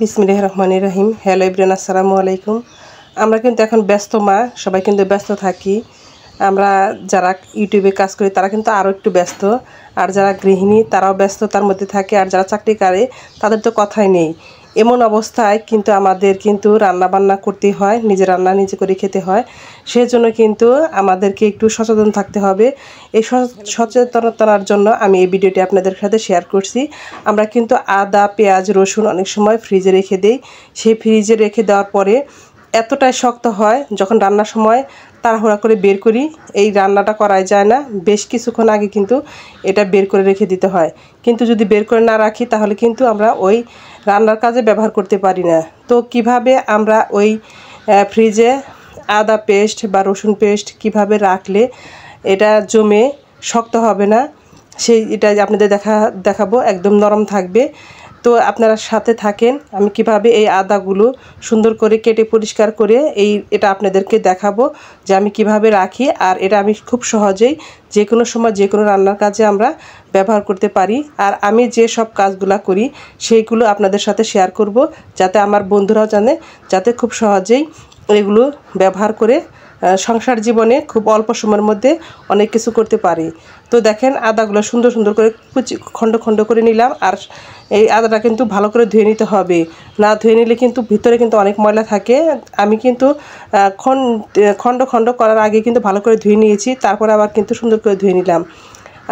বিসমিল্লাহির রহমানির রহিম। Hello everyone, আসসালামু আলাইকুম। আমরা কিন্তু এখন ব্যস্ত মা, সবাই কিন্তু ব্যস্ত থাকি। আমরা যারা ইউটিউবে কাজ করি তারা কিন্তু আরও একটু ব্যস্ত, আর যারা গৃহিণী তারাও ব্যস্ততার মধ্যে থাকে, আর যারা চাকরি করে তাদের তো কথাই নেই। এমন অবস্থায় কিন্তু আমাদের কিন্তু রান্না বান্না করতে হয়, নিজে রান্না নিজে করে খেতে হয়। সেজন্য কিন্তু আমাদেরকে একটু সচেতন থাকতে হবে। এই সচেতনতার জন্য আমি এই ভিডিওটি আপনাদের সাথে শেয়ার করছি। আমরা কিন্তু আদা, পেঁয়াজ, রসুন অনেক সময় ফ্রিজে রেখে দেই। সেই ফ্রিজে রেখে দেওয়ার পরে এতটাই শক্ত হয়, যখন রান্নার সময় তাড়াহুড়া করে বের করি, এই রান্নাটা করাই যায় না। বেশ কিছুক্ষণ আগে কিন্তু এটা বের করে রেখে দিতে হয়। কিন্তু যদি বের করে না রাখি তাহলে কিন্তু আমরা ওই রান্নার কাজে ব্যবহার করতে পারি না। তো কিভাবে আমরা ওই ফ্রিজে আদা পেস্ট বা রসুন পেস্ট কিভাবে রাখলে এটা জমে শক্ত হবে না, এটা আপনাদের দেখাবো, একদম নরম থাকবে। তো আপনারা সাথে থাকেন, আমি কিভাবে এই আদাগুলো সুন্দর করে কেটে পরিষ্কার করে এটা আপনাদেরকে দেখাবো যে আমি কিভাবে রাখি। আর এটা আমি খুব সহজেই যে কোনো সময় যে কোনো রান্নার কাজে আমরা ব্যবহার করতে পারি। আর আমি যে সব কাজগুলো করি সেইগুলো আপনাদের সাথে শেয়ার করব, যাতে আমার বন্ধুরাও জানে, যাতে খুব সহজেই এগুলো ব্যবহার করে সংসার জীবনে খুব অল্প সময়ের মধ্যে অনেক কিছু করতে পারি। তো দেখেন, আদাগুলো সুন্দর সুন্দর করে খণ্ড খণ্ড করে নিলাম। আর এই আদাটা কিন্তু ভালো করে ধুয়ে নিতে হবে, না ধুয়ে নিলে কিন্তু ভিতরে কিন্তু অনেক ময়লা থাকে। আমি কিন্তু খণ্ড খণ্ড করার আগে কিন্তু ভালো করে ধুয়ে নিয়েছি, তারপরে আবার কিন্তু সুন্দর করে ধুয়ে নিলাম।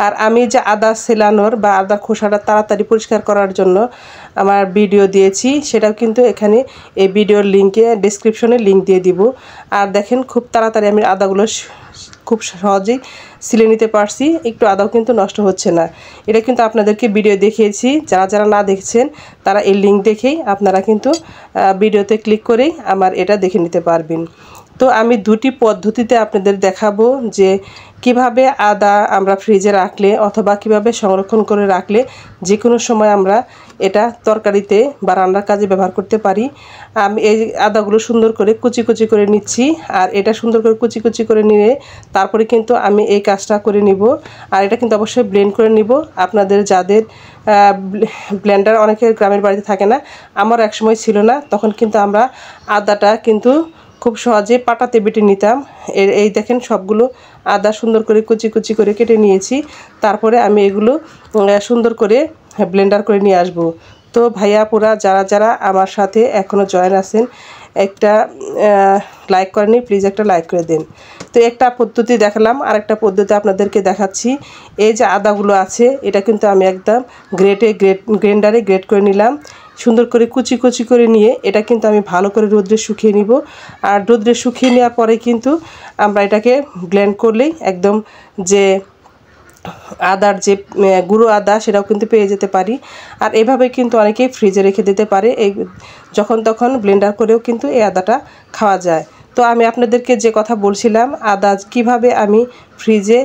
আর আমি যে আদা সেলানোর বা আদার খোসাটা তাড়াতাড়ি পরিষ্কার করার জন্য আমার ভিডিও দিয়েছি, সেটাও কিন্তু এখানে এই ভিডিওর লিঙ্কে ডেসক্রিপশনে লিঙ্ক দিয়ে দিব। আর দেখেন, খুব তাড়াতাড়ি আমি আদাগুলো খুব সহজেই সিলে নিতে পারছি, একটু আদাও কিন্তু নষ্ট হচ্ছে না। এটা কিন্তু আপনাদেরকে ভিডিও দেখিয়েছি, যারা যারা না দেখছেন তারা এই লিঙ্ক দেখেই আপনারা কিন্তু ভিডিওতে ক্লিক করেই আমার এটা দেখে নিতে পারবেন। তো আমি দুটি পদ্ধতিতে আপনাদের দেখাবো যে কিভাবে আদা আমরা ফ্রিজে রাখলে অথবা কিভাবে সংরক্ষণ করে রাখলে যে কোনো সময় আমরা এটা তরকারিতে বা রান্নার কাজে ব্যবহার করতে পারি। আমি এই আদাগুলো সুন্দর করে কুচি কুচি করে নিচ্ছি, আর এটা সুন্দর করে কুচি কুচি করে নিয়ে তারপরে কিন্তু আমি এই কাজটা করে নিব। আর এটা কিন্তু অবশ্যই ব্লেন্ড করে নিব। আপনাদের যাদের ব্লেন্ডার অনেকের গ্রামের বাড়িতে থাকে না, আমার একসময় ছিল না, তখন কিন্তু আমরা আদাটা কিন্তু খুব সহজে পাটাতে বেটে নিতাম। এই দেখেন, সবগুলো আদা সুন্দর করে কুচি কুচি করে কেটে নিয়েছি। তারপরে আমি এগুলো সুন্দর করে ব্লেন্ডার করে নিয়ে আসব। তো ভাইয়া পুরা যারা যারা আমার সাথে এখনও জয়েন আছেন, একটা লাইক করেনি, প্লিজ একটা লাইক করে দিন। তো একটা পদ্ধতি দেখালাম, আর একটা পদ্ধতি আপনাদেরকে দেখাচ্ছি। এই যে আদাগুলো আছে, এটা কিন্তু আমি একদম গ্রাইন্ডারে গ্রেট করে নিলাম। সুন্দর করে কুচি কুচি করে নিয়ে এটা কিন্তু আমি ভালো করে রোদ্রে শুকিয়ে নিব। আর রোদ্রে শুকিয়ে নেওয়ার পরে কিন্তু আমরা এটাকে ব্লেন্ড করলেই একদম যে আদার যে গুঁড়ো আদা সেটাও কিন্তু পেয়ে যেতে পারি। আর এভাবে কিন্তু অনেকেই ফ্রিজে রেখে দিতে পারে, এই যখন তখন ব্লেন্ডার করেও কিন্তু এই আদাটা খাওয়া যায়। তো আমি আপনাদেরকে যে কথা বলছিলাম, আদা কিভাবে আমি ফ্রিজে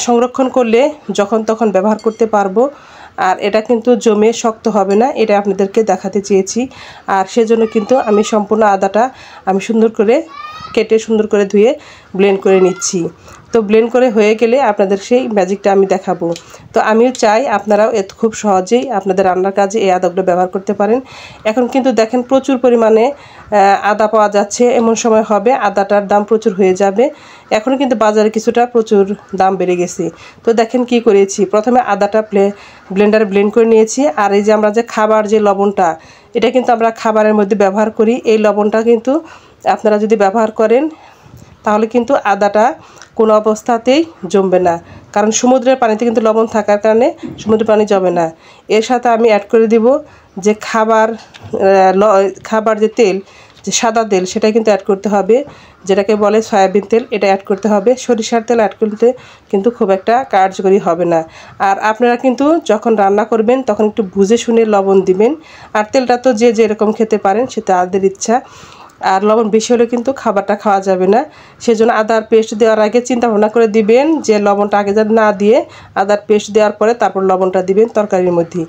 সংরক্ষণ করলে যখন তখন ব্যবহার করতে পারবো, আর এটা কিন্তু জমে শক্ত হবে না, এটা আপনাদেরকে দেখাতে চেয়েছি। আর সেজন্য কিন্তু আমি সম্পূর্ণ আদাটা আমি সুন্দর করে কেটে সুন্দর করে ধুয়ে ব্লেন্ড করে নিচ্ছি। তো ব্লেন্ড করে হয়ে গেলে আপনাদের সেই ম্যাজিকটা আমি দেখাবো। তো আমিও চাই আপনারাও খুব সহজেই আপনাদের রান্নার কাজে এই আদাগুলো ব্যবহার করতে পারেন। এখন কিন্তু দেখেন, প্রচুর পরিমাণে আদা পাওয়া যাচ্ছে, এমন সময় হবে আদাটার দাম প্রচুর হয়ে যাবে। এখনও কিন্তু বাজারে কিছুটা প্রচুর দাম বেড়ে গেছে। তো দেখেন কি করেছি, প্রথমে আদাটা ব্লেন্ডারে ব্লেন্ড করে নিয়েছি। আর এই যে আমরা যে খাবার যে লবণটা, এটা কিন্তু আমরা খাবারের মধ্যে ব্যবহার করি। এই লবণটা কিন্তু আপনারা যদি ব্যবহার করেন তাহলে কিন্তু আদাটা কোনো অবস্থাতেই জমবে না, কারণ সমুদ্রের পানিতে কিন্তু লবণ থাকার কারণে সমুদ্রের পানি জমে না। এর সাথে আমি অ্যাড করে দিব যে খাবার যে তেল, যে সাদা তেল, সেটা কিন্তু অ্যাড করতে হবে, যেটাকে বলে সয়াবিন তেল, এটা অ্যাড করতে হবে। সরিষার তেল অ্যাড করতে কিন্তু খুব একটা কার্যকরী হবে না। আর আপনারা কিন্তু যখন রান্না করবেন তখন একটু বুঝে শুনে লবণ দিবেন। আর তেলটা তো যে যেরকম খেতে পারেন, সেটা তাদের ইচ্ছা। আর লবণ বেশি হলে কিন্তু খাবারটা খাওয়া যাবে না। সেজন্য আদার পেস্ট দেওয়ার আগে চিন্তা ভাবনা করে দিবেন যে লবণটা আগে যেন না দিয়ে আদার পেস্ট দেওয়ার পরে তারপর লবণটা দিবেন তরকারির মধ্যে।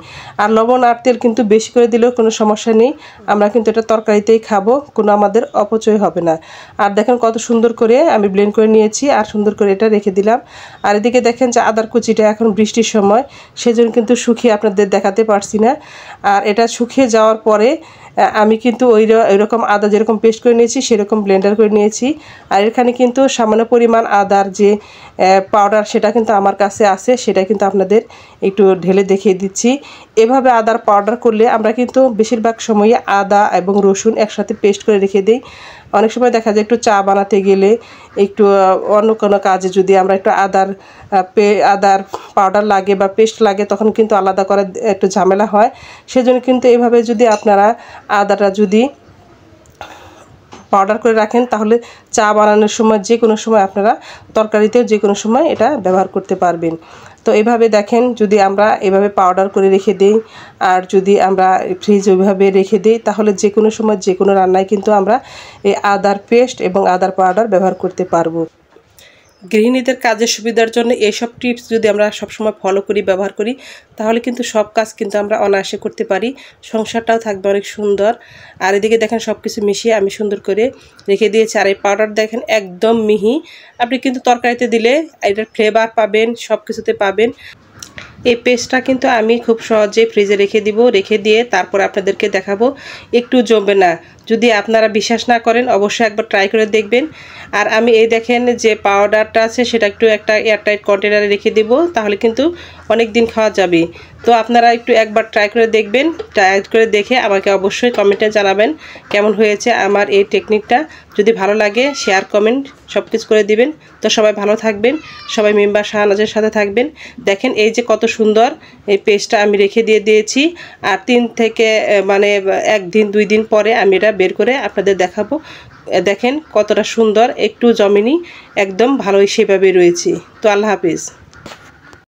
আর লবণ আর তেল কিন্তু বেশি করে দিলেও কোনো সমস্যা নেই, আমরা কিন্তু এটা তরকারিতেই খাবো, কোনো আমাদের অপচয় হবে না। আর দেখেন কত সুন্দর করে আমি ব্লেন্ড করে নিয়েছি, আর সুন্দর করে এটা রেখে দিলাম। আর এদিকে দেখেন যে আদার কুচিটা এখন বৃষ্টির সময়, সেজন্য কিন্তু শুকিয়ে আপনাদের দেখাতে পারছি না। আর এটা শুকিয়ে যাওয়ার পরে আমি কিন্তু ওইরকম আদা যেরকম পেস্ট করে নিয়েছি সেরকম ব্লেন্ডার করে নিয়েছি। আর এখানে কিন্তু সামান্য পরিমাণ আদার যে পাউডার সেটা কিন্তু আমার কাছে আছে, সেটা কিন্তু আপনাদের একটু ঢেলে দেখিয়ে দিচ্ছি। এভাবে আদার পাউডার করলে আমরা কিন্তু বেশিরভাগ সময়ে আদা এবং রসুন একসাথে পেস্ট করে রেখে দিই। অনেক সময় দেখা যায় একটু চা বানাতে গেলে, একটু অন্য কোনো কাজে যদি আমরা একটু আদার পাউডার লাগে বা পেস্ট লাগে, তখন কিন্তু আলাদা করা একটু ঝামেলা হয়। সেজন্য কিন্তু এইভাবে যদি আপনারা আদাটা যদি পাউডার করে রাখেন, তাহলে চা বানানোর সময় যে কোনো সময় আপনারা তরকারিতেও যে কোনো সময় এটা ব্যবহার করতে পারবেন। তো এভাবে দেখেন, যদি আমরা এভাবে পাউডার করে রেখে দিই আর যদি আমরা ফ্রিজ ওইভাবে রেখে দিই, তাহলে যে কোনো সময় যে কোনো রান্নায় কিন্তু আমরা এই আদার পেস্ট এবং আদার পাউডার ব্যবহার করতে পারবো। গৃহিণীদের কাজের সুবিধার জন্য এইসব টিপস যদি আমরা সবসময় ফলো করি, ব্যবহার করি, তাহলে কিন্তু সব কাজ কিন্তু আমরা অনায়াসে করতে পারি, সংসারটাও থাকবে অনেক সুন্দর। আর এদিকে দেখেন সব কিছু মিশিয়ে আমি সুন্দর করে রেখে দিয়েছি। আর এই পাউডার দেখেন একদম মিহি, আপনি কিন্তু তরকারিতে দিলে এটার ফ্লেভার পাবেন, সব কিছুতে পাবেন। এই পেস্টটা কিন্তু আমি খুব সহজে ফ্রিজে রেখে দিয়ে তারপর আপনাদেরকে দেখাবো, একটু জমবে না। যদি আপনারা বিশ্বাস না করেন অবশ্যই একবার ট্রাই করে দেখবেন। আর আমি এই দেখেন যে পাউডারটা আছে সেটা একটু একটা এয়ারটাইট কন্টেনারে রেখে দেব, তাহলে কিন্তু অনেক দিন খাওয়া যাবে। তো আপনারা একটু একবার ট্রাই করে দেখবেন, ট্রাই করে দেখে আমাকে অবশ্যই কমেন্টে জানাবেন কেমন হয়েছে আমার এই টেকনিকটা। যদি ভালো লাগে শেয়ার কমেন্ট সব কিছু করে দিবেন। তো সবাই ভালো থাকবেন, সবাই মেম্বার শাহনাজের সাথে থাকবেন। দেখেন এই যে কত সুন্দর এই পেস্টটা আমি রেখে দিয়েছি। আর 3 থেকে 1 দিন 2 দিন পরে আমি এটা বের করে আপনাদের দেখাবো। দেখেন কতটা সুন্দর, একটু জমেনি, একদম ভালোই সেভাবে রয়েছে। তো আল্লাহ হাফিজ।